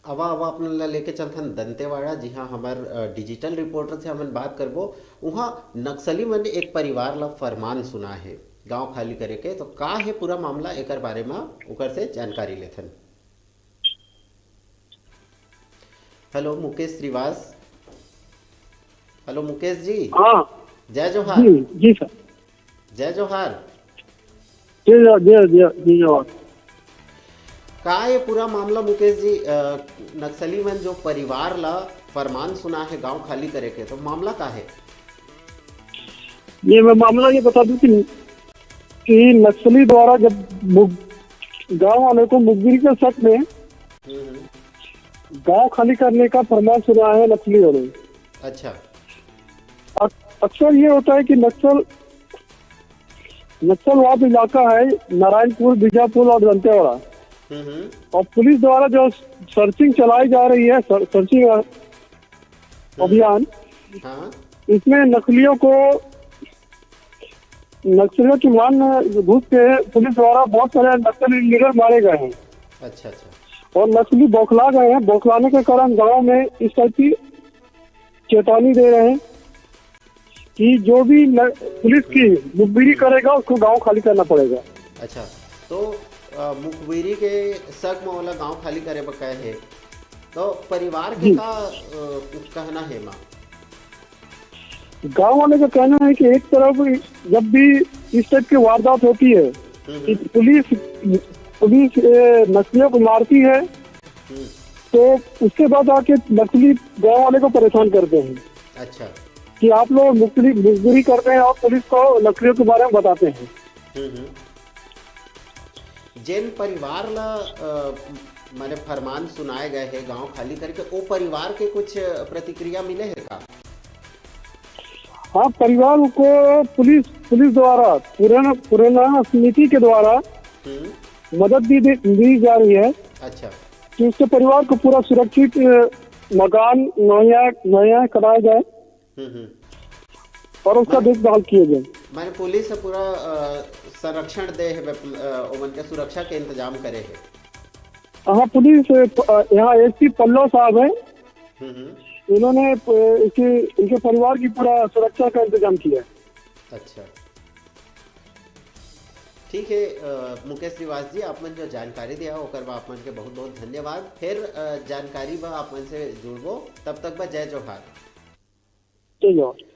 अब अपन ला लेके चलथन दंतेवाड़ा, जी हाँ, हमार डिजिटल रिपोर्टर से हमन बात करबो। वहाँ नक्सली मन ने एक परिवार ला फरमान सुना है गांव खाली करे के। तो का है पूरा मामला, एकर बारे में ओकर से जानकारी लेथन। हेलो मुकेश श्रीवास। हेलो मुकेश जी। हाँ। जय जोहार। जी। जी सर। जय जोहार। जी जी जी जी जवाब। का ये पूरा मामला मुकेश जी, नक्सली मन जो परिवार ला फरमान सुना है गांव खाली करे के, तो मामला का है? ये मैं मामला ये बता दूं कि नक्सली द्वारा जब गांव वाले को मुखबिरी के शक में हम्म। गांव खाली करने का फरमान सुना है नक्सली वाले। अच्छा। अक्सर ये होता है कि नक्सलवाद इलाका है नारायणपुर, बीजापुर और दंतेवाड़ा। हम्म। और पुलिस द्वारा जो सर्चिंग चलाई जा रही है, सर्चिंग अभियान, हाँ। इसमें नक्सलियों की मान में घुस के पुलिस द्वारा बहुत सारे नक्सली लीडर मारे गए हैं। अच्छा अच्छा। और नक्सली बौखला गए हैं। बौखलाने के कारण गांव में इस टाइप की चेतावनी दे रहे हैं कि जो भी पुलिस की मुखबिरी करेगा उसको गांव खाली करना पड़ेगा। अच्छा। तो मुखबिरी के शक में वाला गांव खाली करे पर कहे है, तो परिवार के जी। का कहना है माँ? गांव वाले का कहना है कि एक तरफ जब भी इस टाइप की वारदात होती है कि पुलिस नक्सलियों को मारती है, हम्म। तो उसके बाद आके नक्सली गांव वाले को परेशान करते हैं अच्छा। कि आप लोग मुखबिरी करते हैं और पुलिस को नक्सलियों के बारे में बताते हैं। हम्म। जिन परिवार ला माने फरमान सुनाए गए हैं गांव खाली करके, वो परिवार के कुछ प्रतिक्रिया मिले है का? हाँ, परिवार को पुलिस द्वारा पुराना समिति के द्वारा मदद दी जा रही है अच्छा। कि उसके परिवार को पूरा सुरक्षित मकान मुहैया कराया जाए हम्म। और उसका देखभाल किया जाए। मैंने पुलिस से पूरा संरक्षण दे है, ओमन के सुरक्षा के इंतजाम करे है। हाँ, पुलिस यहाँ एसपी पल्लव साहब है, हम्म। इन्होंने इनके परिवार की पूरा सुरक्षा का इंतजाम किया है। अच्छा। ठीक है मुकेश श्रीवास जी, आप मन जो जानकारी दिया ओकर बा आप मन के बहुत बहुत धन्यवाद। फिर जानकारी बा आप मन से जुड़बो, तब तक बा जय जोहार। ठीक है।